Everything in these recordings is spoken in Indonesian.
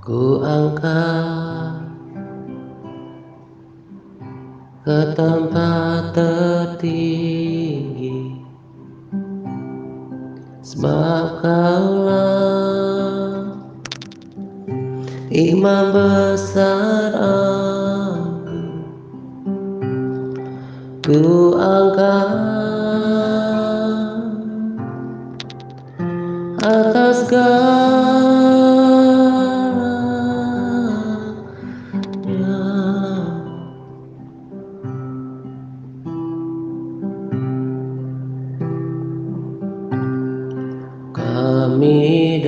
Ku angkat ke tempat tertinggi, sebab Kaulah Imam besar aku. Ku angkat atas segalanya. Kami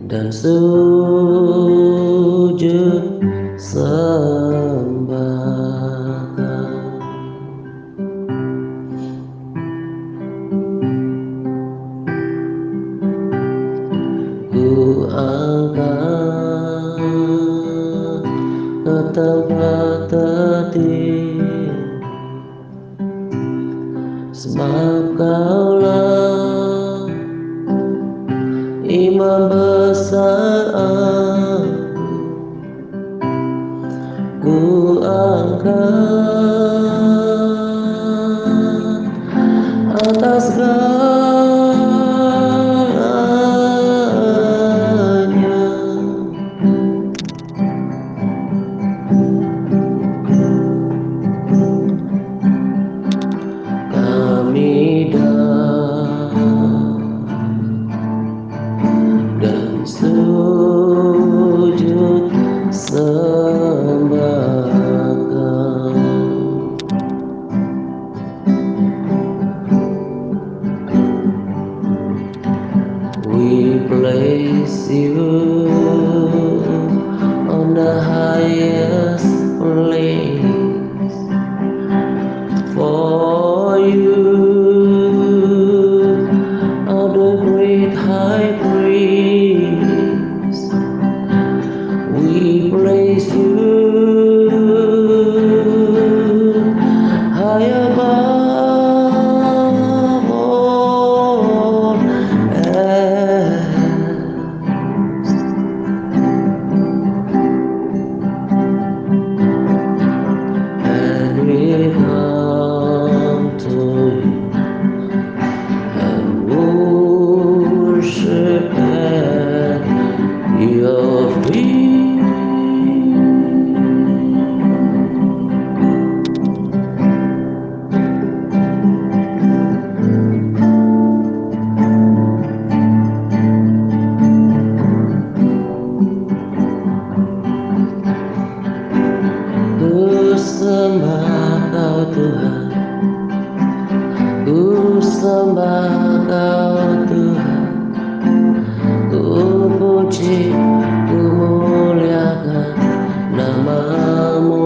dan sujud sembah Kau. Ku angkat ke tempat tertinggi, sebab Kaulah Imam besar aku. Ku angkat atas segalanya. Kami dan sujud sembah Kau. We place You on the highest place, for You are the great high priest. We place You high above all else, and we come to You and worship at Your feet. Ku sembah Kau Tuhan, ku sembah Kau Tuhan, ku puji, ku muliakan nama-Mu.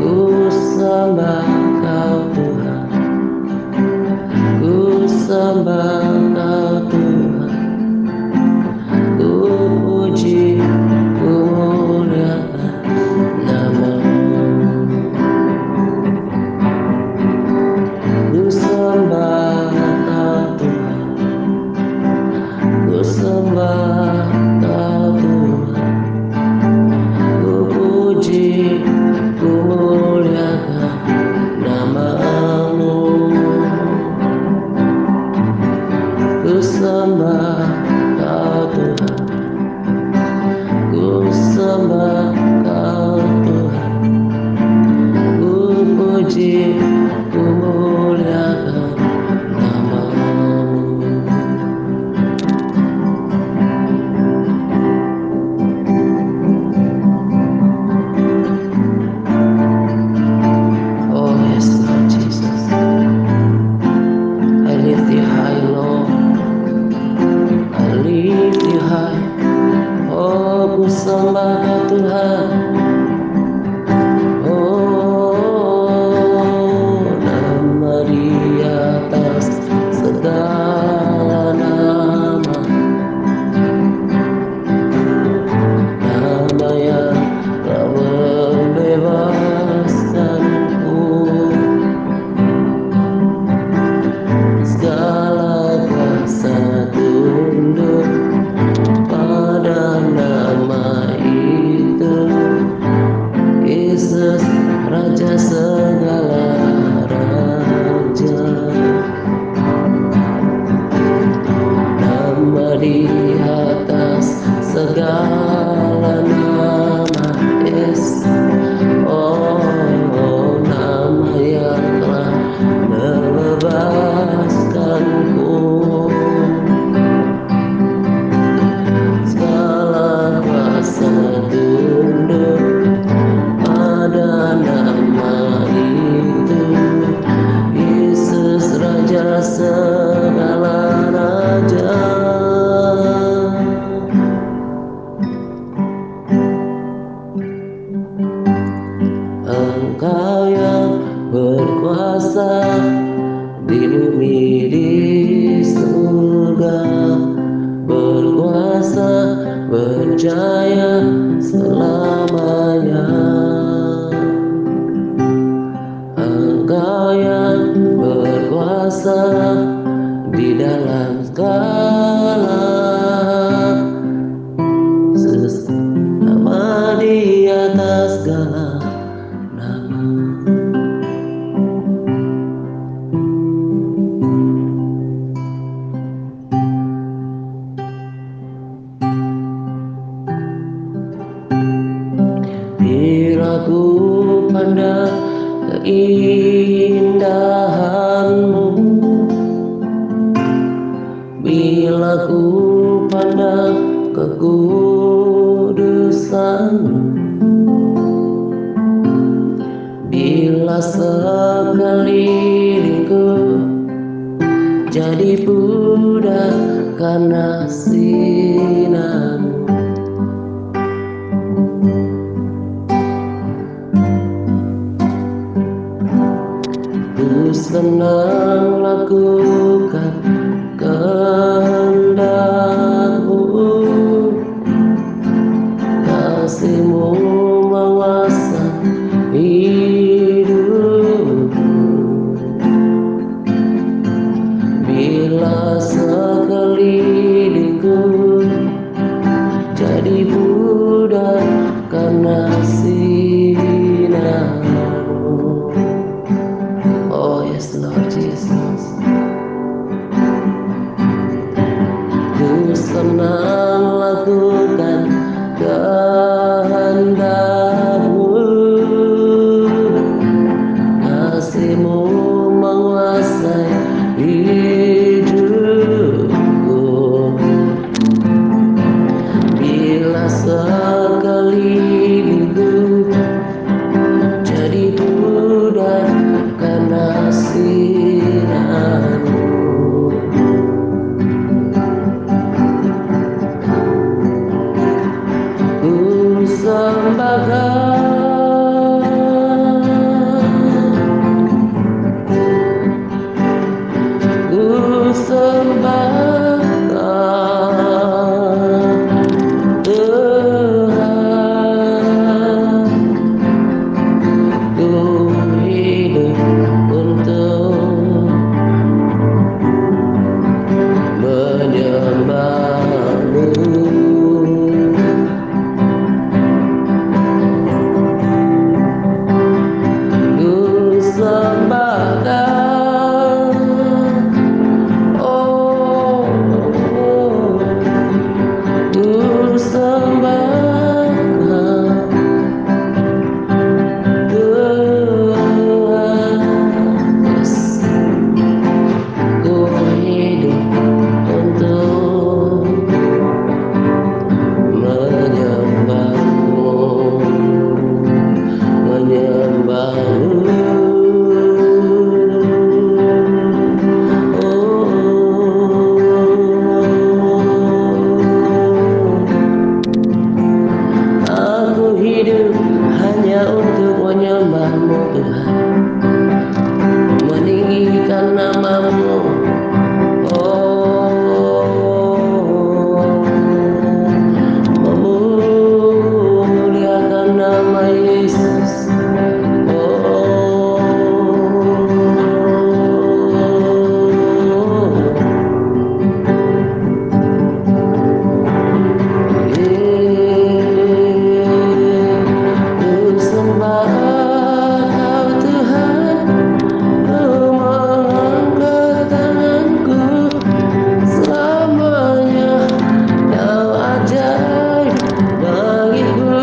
Ku sembah Kau Tuhan, ku sembah Kau Tuhan, ku puji, ku muliakan nama-Mu. Ku sembah Kau Tuhan, ku sembah Kau Tuhan, ku puji, ku muliakan nama-Mu. Ku sembah Kau Tuhan, ku sembah Kau Tuhan, ku puji, ku muliakan nama-Mu. Oh yes, Lord Jesus, I lift You high, Lord, I lift You high. Oh, ku sembah Kau Tuhan. Oh, Engkau yang berkuasa di bumi di surga, berkuasa berjaya selamanya. Engkau yang berkuasa di dalam segala nama, di atas segala nama. Bila ku pandang keindahan-Mu, bila ku pandang kekudusan-Mu, bila sekelilingku jadi pudar karena sinar-Mu, ku senang lakukan kehendak-Mu, kasih-Mu menguasai hidupku. Bila sekelilingku jadi pudar karena sinar-Mu. Oh yes Lord Jesus, ku senang lakukan kehendak-Mu, kasih-Mu menguasai hidupku. Bila sekelilingku jadi pudar karena sinar-Mu, ku sembahkan, ku sembahkan Tuhan. Ku hidup untuk menyembah-Mu. Ku sembahkan, oh, ku sembahkan Tuhan. Yes. Ku hidup untuk menyembah-Mu, menyembah-Mu. Aku hidup hanya untuk menyembah-Mu Tuhan, meninggikan nama-Mu. Oh, memuliakan nama Yesus. Oh, ku sembah Kau Tuhan, ku mengangkat tanganku selamanya. Kau ajaib bagiku,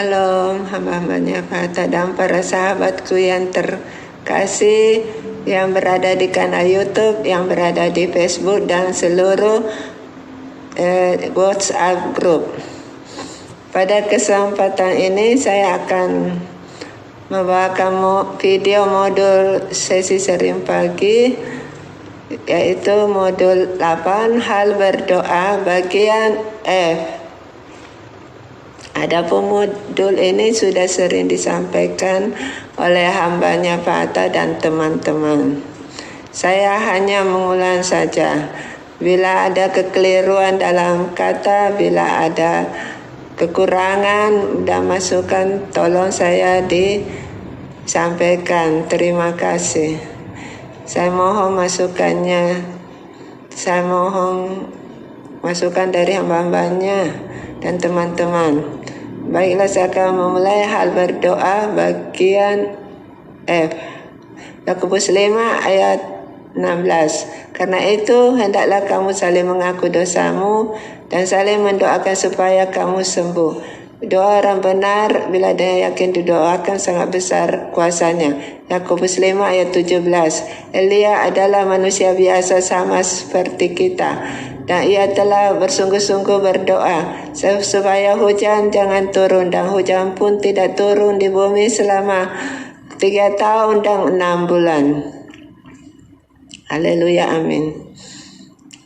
Shalom, hamba-hambanya Fata dan para sahabatku yang terkasih yang berada di kanal YouTube, yang berada di Facebook dan seluruh WhatsApp group. Pada kesempatan ini saya akan membawakan video modul sesi sharing pagi, yaitu modul 8 hal berdoa bagian F. Adapun modul ini sudah sering disampaikan oleh hambanya Fata dan teman-teman. Saya hanya mengulang saja. Bila ada kekeliruan dalam kata, bila ada kekurangan dan masukan, tolong saya disampaikan. Terima kasih. Saya mohon masukannya. Saya mohon masukan dari hamba-hambanya dan teman-teman. Baiklah, saya akan memulai hal berdoa bagian F. Yakobus 5 ayat 16. Karena itu hendaklah kamu saling mengaku dosamu dan saling mendoakan supaya kamu sembuh. Doa orang benar bila dia yakin didoakan sangat besar kuasanya. Yakobus 5 ayat 17. Elia adalah manusia biasa sama seperti kita, dan ia telah bersungguh-sungguh berdoa supaya hujan jangan turun, dan hujan pun tidak turun di bumi selama 3 tahun dan 6 bulan. Haleluya, amin.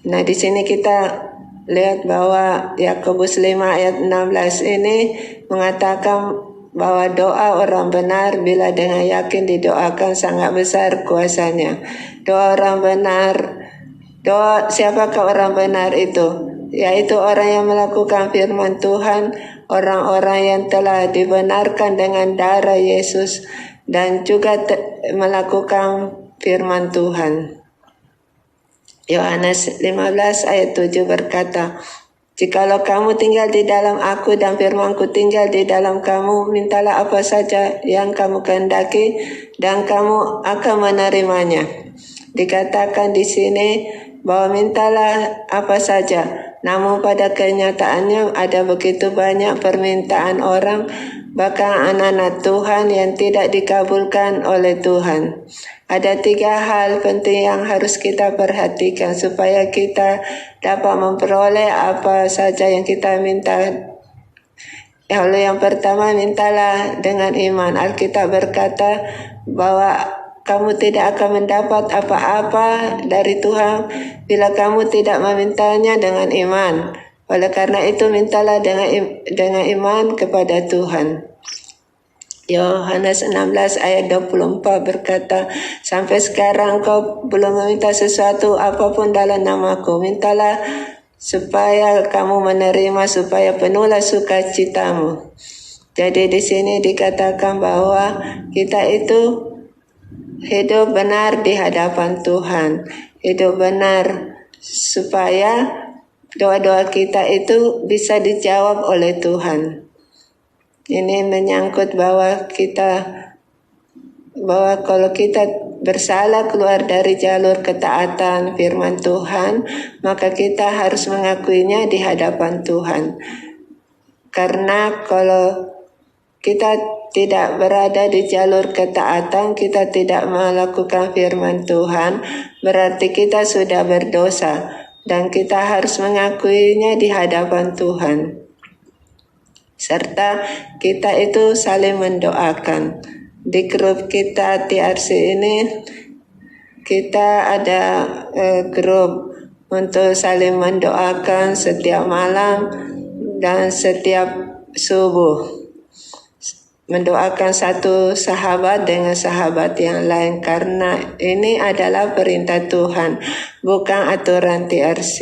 Nah, di sini kita lihat bahwa Yakobus 5 ayat 16 ini mengatakan bahwa doa orang benar bila dengan yakin didoakan sangat besar kuasanya. Doa orang benar, siapakah orang benar itu? Yaitu orang yang melakukan firman Tuhan, orang-orang yang telah dibenarkan dengan darah Yesus dan juga melakukan firman Tuhan. Yohanes 15 ayat 7 berkata, jikalau kamu tinggal di dalam aku dan firmanku tinggal di dalam kamu, mintalah apa saja yang kamu kehendaki dan kamu akan menerimanya. Dikatakan di sini bahwa mintalah apa saja, namun pada kenyataannya ada begitu banyak permintaan orang, bahkan anak-anak Tuhan yang tidak dikabulkan oleh Tuhan. Ada 3 hal penting yang harus kita perhatikan supaya kita dapat memperoleh apa saja yang kita minta. Yang pertama, mintalah dengan iman. Alkitab berkata bahwa kamu tidak akan mendapat apa-apa dari Tuhan bila kamu tidak memintanya dengan iman. Oleh karena itu, mintalah dengan iman kepada Tuhan. Yohanes 16 ayat 24 berkata, sampai sekarang kau belum meminta sesuatu apapun dalam namaku. Mintalah supaya kamu menerima, supaya penuhlah sukacitamu. Jadi di sini dikatakan bahwa kita itu hidup benar di hadapan Tuhan. Hidup benar supaya doa-doa kita itu bisa dijawab oleh Tuhan. Ini menyangkut bahwa kalau kita bersalah keluar dari jalur ketaatan firman Tuhan, maka kita harus mengakuinya di hadapan Tuhan. Karena kalau kita tidak berada di jalur ketaatan, kita tidak melakukan firman Tuhan, berarti kita sudah berdosa dan kita harus mengakuinya di hadapan Tuhan. Serta kita itu saling mendoakan. Di grup kita TRC ini kita ada grup untuk saling mendoakan setiap malam dan setiap subuh. Mendoakan satu sahabat dengan sahabat yang lain, karena ini adalah perintah Tuhan, bukan aturan TRC.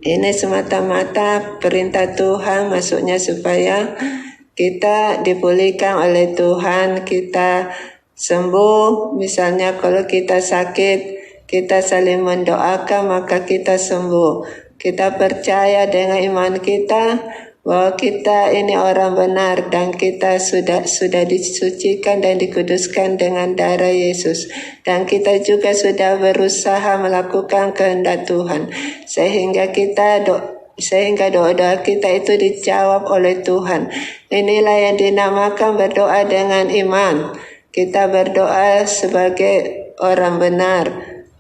Ini semata-mata perintah Tuhan, maksudnya supaya kita dipulihkan oleh Tuhan, kita sembuh. Misalnya kalau kita sakit, kita saling mendoakan maka kita sembuh. Kita percaya dengan iman kita bahwa kita ini orang benar dan kita sudah disucikan dan dikuduskan dengan darah Yesus, dan kita juga sudah berusaha melakukan kehendak Tuhan sehingga kita sehingga doa-doa kita itu dijawab oleh Tuhan. Inilah yang dinamakan berdoa dengan iman. Kita berdoa sebagai orang benar,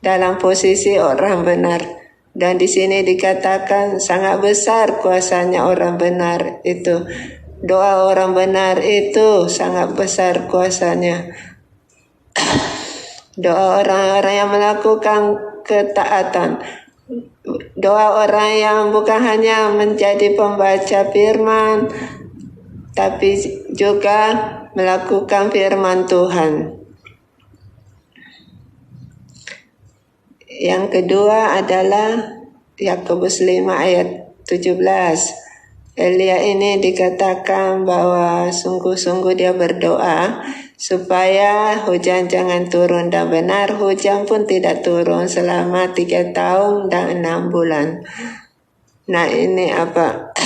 dalam posisi orang benar. Dan di sini dikatakan sangat besar kuasanya orang benar itu. Doa orang benar itu sangat besar kuasanya. Doa orang-orang yang melakukan ketaatan. Doa orang yang bukan hanya menjadi pembaca firman, tapi juga melakukan firman Tuhan. Yang kedua adalah Yakobus 5 ayat 17. Elia ini dikatakan bahwa sungguh-sungguh dia berdoa supaya hujan jangan turun, dan benar hujan pun tidak turun selama 3 tahun dan 6 bulan. Nah, ini apa?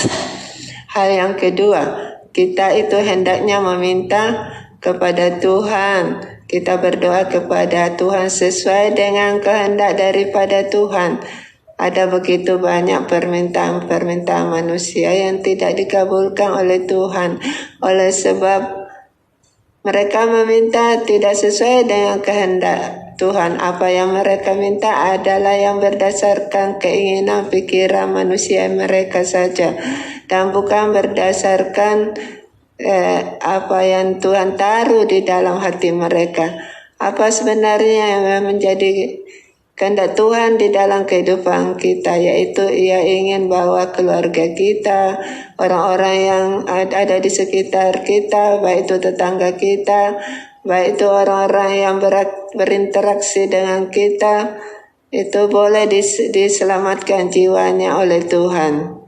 Hal yang kedua, kita itu hendaknya meminta kepada Tuhan. Kita berdoa kepada Tuhan sesuai dengan kehendak daripada Tuhan. Ada begitu banyak permintaan manusia yang tidak dikabulkan oleh Tuhan, oleh sebab mereka meminta tidak sesuai dengan kehendak Tuhan. Apa yang mereka minta adalah yang berdasarkan keinginan pikiran manusia mereka saja, dan bukan berdasarkan apa yang Tuhan taruh di dalam hati mereka. Apa sebenarnya yang menjadi kehendak Tuhan di dalam kehidupan kita, yaitu Ia ingin bahwa keluarga kita, orang-orang yang ada di sekitar kita, baik itu tetangga kita, baik itu orang-orang yang berinteraksi dengan kita, itu boleh diselamatkan jiwanya oleh Tuhan.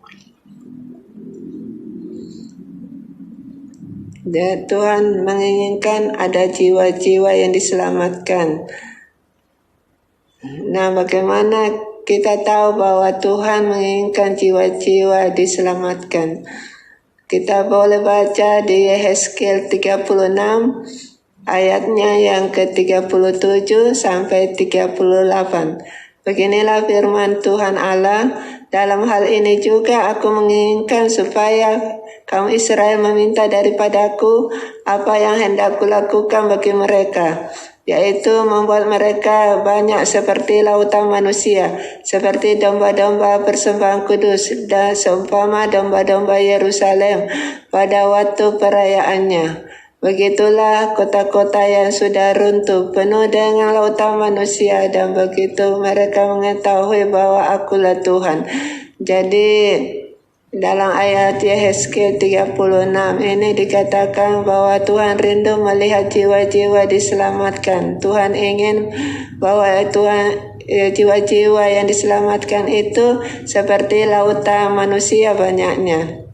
Dan Tuhan menginginkan ada jiwa-jiwa yang diselamatkan. Nah, bagaimana kita tahu bahwa Tuhan menginginkan jiwa-jiwa diselamatkan? Kita boleh baca di Yehezkiel 36 ayatnya yang ke-37 sampai 38. Beginilah firman Tuhan Allah, dalam hal ini juga aku menginginkan supaya kaum Israel meminta daripadaku apa yang hendak kulakukan bagi mereka, yaitu membuat mereka banyak seperti lautan manusia, seperti domba-domba persembahan kudus, dan seumpama domba-domba Yerusalem pada waktu perayaannya. Begitulah kota-kota yang sudah runtuh, penuh dengan lautan manusia, dan begitu mereka mengetahui bahwa akulah Tuhan. Jadi dalam ayat Yehezkiel 36 ini dikatakan bahwa Tuhan rindu melihat jiwa-jiwa diselamatkan. Tuhan ingin bahwa jiwa-jiwa yang diselamatkan itu seperti lautan manusia banyaknya.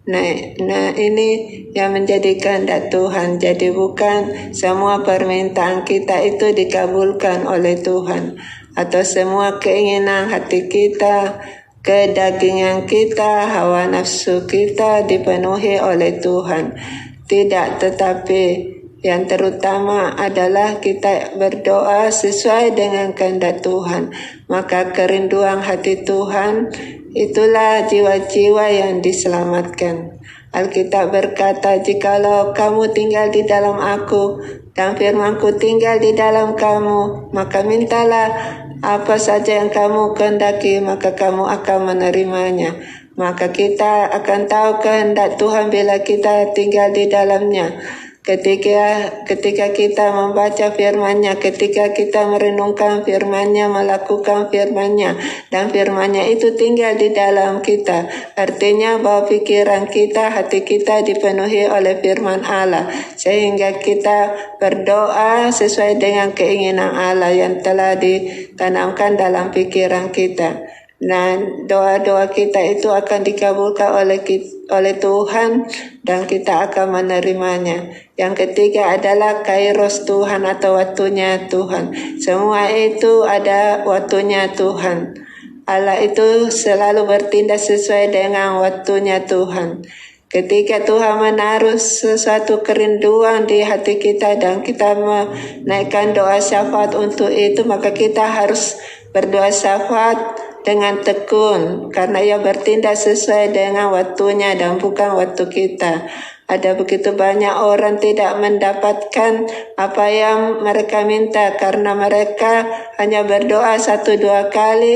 Nah, ini yang menjadi kehendak Tuhan. Jadi bukan semua permintaan kita itu dikabulkan oleh Tuhan, atau semua keinginan hati kita, kedagingan kita, hawa nafsu kita dipenuhi oleh Tuhan. Tidak, tetapi yang terutama adalah kita berdoa sesuai dengan kehendak Tuhan. Maka kerinduan hati Tuhan itulah jiwa-jiwa yang diselamatkan. Alkitab berkata, jikalau kamu tinggal di dalam aku dan firman-Ku tinggal di dalam kamu, maka mintalah apa saja yang kamu kehendaki, maka kamu akan menerimanya. Maka kita akan tahu kehendak Tuhan bila kita tinggal di dalamnya. Ketika kita membaca firman-Nya, ketika kita merenungkan firman-Nya, melakukan firman-Nya, dan firman-Nya itu tinggal di dalam kita, artinya bahwa pikiran kita, hati kita dipenuhi oleh firman Allah, sehingga kita berdoa sesuai dengan keinginan Allah yang telah ditanamkan dalam pikiran kita. Nah, doa-doa kita itu akan dikabulkan oleh Tuhan, dan kita akan menerimanya. Yang ketiga adalah kairos Tuhan atau waktunya Tuhan. Semua itu ada waktunya Tuhan. Allah itu selalu bertindak sesuai dengan waktunya Tuhan. Ketika Tuhan menaruh sesuatu kerinduan di hati kita dan kita menaikkan doa syafaat untuk itu, maka kita harus berdoa syafaat dengan tekun karena ia bertindak sesuai dengan waktunya dan bukan waktu kita. Ada begitu banyak orang tidak mendapatkan apa yang mereka minta karena mereka hanya berdoa 1-2 kali,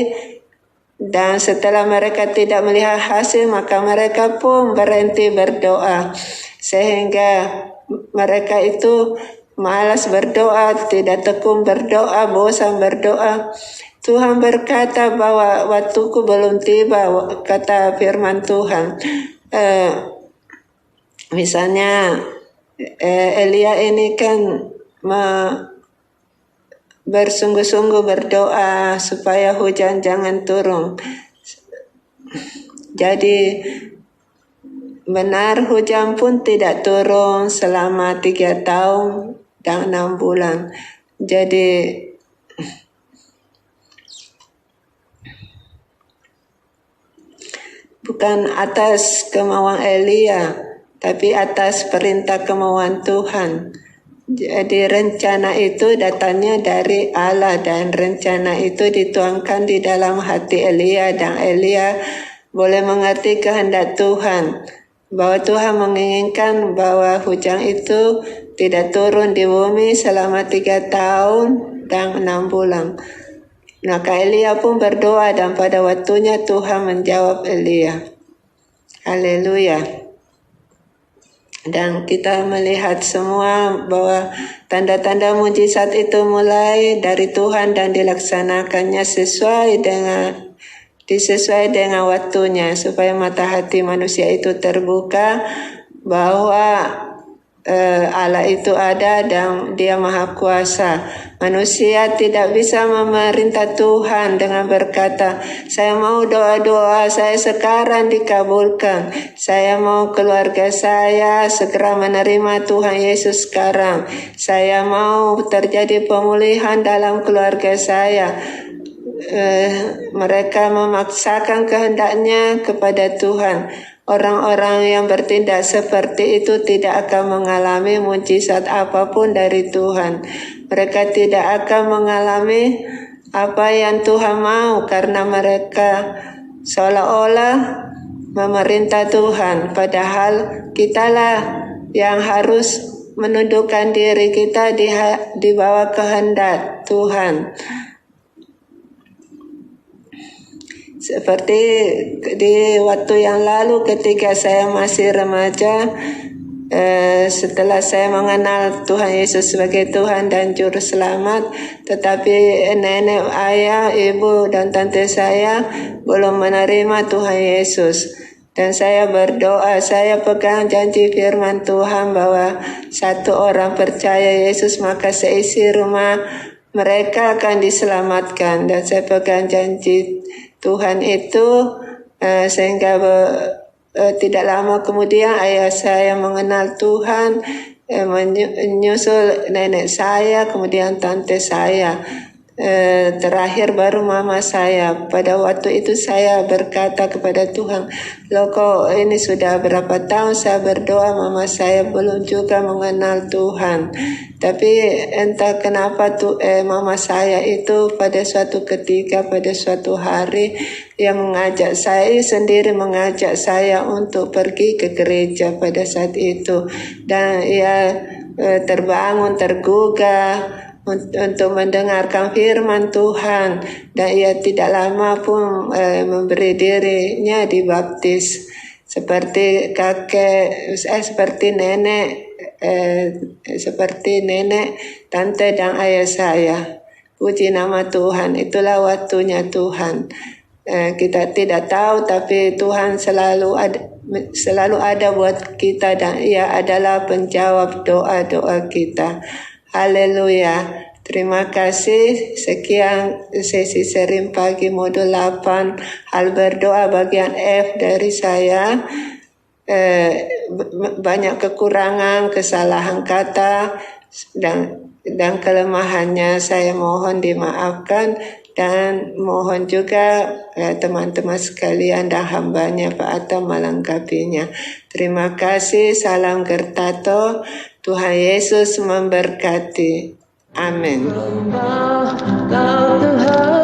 dan setelah mereka tidak melihat hasil maka mereka pun berhenti berdoa, sehingga mereka itu malas berdoa, tidak tekun berdoa, bosan berdoa. Tuhan berkata bahwa waktuku belum tiba, kata firman Tuhan. Misalnya Elia ini kan bersungguh-sungguh berdoa supaya hujan jangan turun. Jadi benar hujan pun tidak turun selama 3 tahun dan 6 bulan. Jadi bukan atas kemauan Elia, tapi atas perintah kemauan Tuhan. Jadi rencana itu datangnya dari Allah dan rencana itu dituangkan di dalam hati Elia, dan Elia boleh mengerti kehendak Tuhan, bahwa Tuhan menginginkan bahwa hujan itu tidak turun di bumi selama 3 tahun dan 6 bulan. Maka Elia pun berdoa dan pada waktunya Tuhan menjawab Elia. Haleluya. Dan kita melihat semua bahwa tanda-tanda mujizat itu mulai dari Tuhan dan dilaksanakannya sesuai dengan waktunya, supaya mata hati manusia itu terbuka bahwa Allah itu ada dan Dia Maha Kuasa. Manusia tidak bisa memerintah Tuhan dengan berkata, saya mau doa-doa saya sekarang dikabulkan, saya mau keluarga saya segera menerima Tuhan Yesus sekarang, saya mau terjadi pemulihan dalam keluarga saya. Mereka memaksakan kehendaknya kepada Tuhan. Orang-orang yang bertindak seperti itu tidak akan mengalami mujizat apapun dari Tuhan. Mereka tidak akan mengalami apa yang Tuhan mau karena mereka seolah-olah memerintah Tuhan. Padahal kitalah yang harus menundukkan diri kita di bawah kehendak Tuhan. Seperti di waktu yang lalu ketika saya masih remaja, setelah saya mengenal Tuhan Yesus sebagai Tuhan dan Juru Selamat, tetapi nenek, ayah, ibu, dan tante saya belum menerima Tuhan Yesus. Dan saya berdoa, saya pegang janji firman Tuhan bahwa satu orang percaya Yesus maka seisi rumah mereka akan diselamatkan. Dan saya pegang janji Tuhan itu sehingga tidak lama kemudian ayah saya mengenal Tuhan, menyusul nenek saya, kemudian tante saya, terakhir baru mama saya. Pada waktu itu saya berkata kepada Tuhan, loh kok ini sudah berapa tahun saya berdoa, mama saya belum juga mengenal Tuhan. Tapi entah kenapa mama saya itu pada suatu ketika, pada suatu hari, yang mengajak saya sendiri, mengajak saya untuk pergi ke gereja pada saat itu. Dan ia terbangun, tergugah untuk mendengarkan firman Tuhan, dan ia tidak lama pun memberi dirinya dibaptis seperti seperti nenek, tante, dan ayah saya. Puji nama Tuhan, itulah waktunya Tuhan. Kita tidak tahu, tapi Tuhan selalu ada buat kita, dan Ia adalah penjawab doa-doa kita. Haleluya. Terima kasih. Sekian sesi sharing pagi modul 8 hal berdoa bagian F dari saya. Banyak kekurangan, kesalahan kata dan kelemahannya saya mohon dimaafkan, Dan mohon juga teman-teman sekalian dan hambanya Pak Atta melengkapinya. Terima kasih, salam Gertato, Tuhan Yesus memberkati. Amin. Kau Tuhan